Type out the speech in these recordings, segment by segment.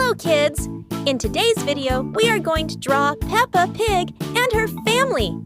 Hello, kids! In today's video, we are going to draw Peppa Pig and her family.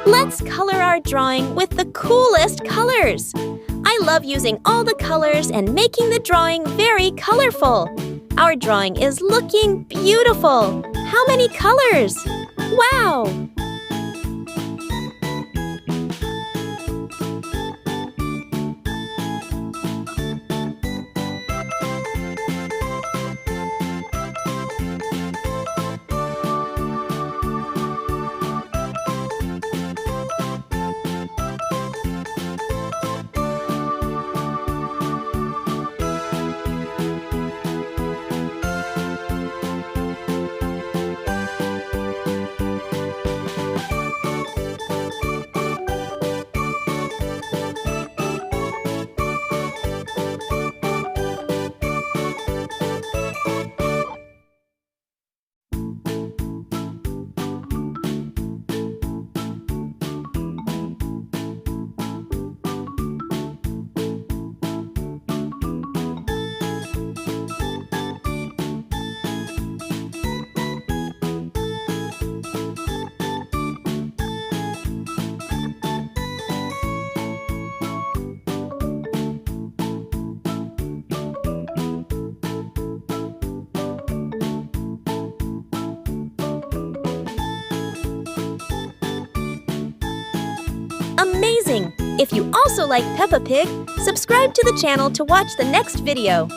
Let's color our drawing with the coolest colors. I love using all the colors and making the drawing very colorful. Our drawing is looking beautiful. How many colors? Wow! Amazing! If you also like Peppa Pig, subscribe to the channel to watch the next video.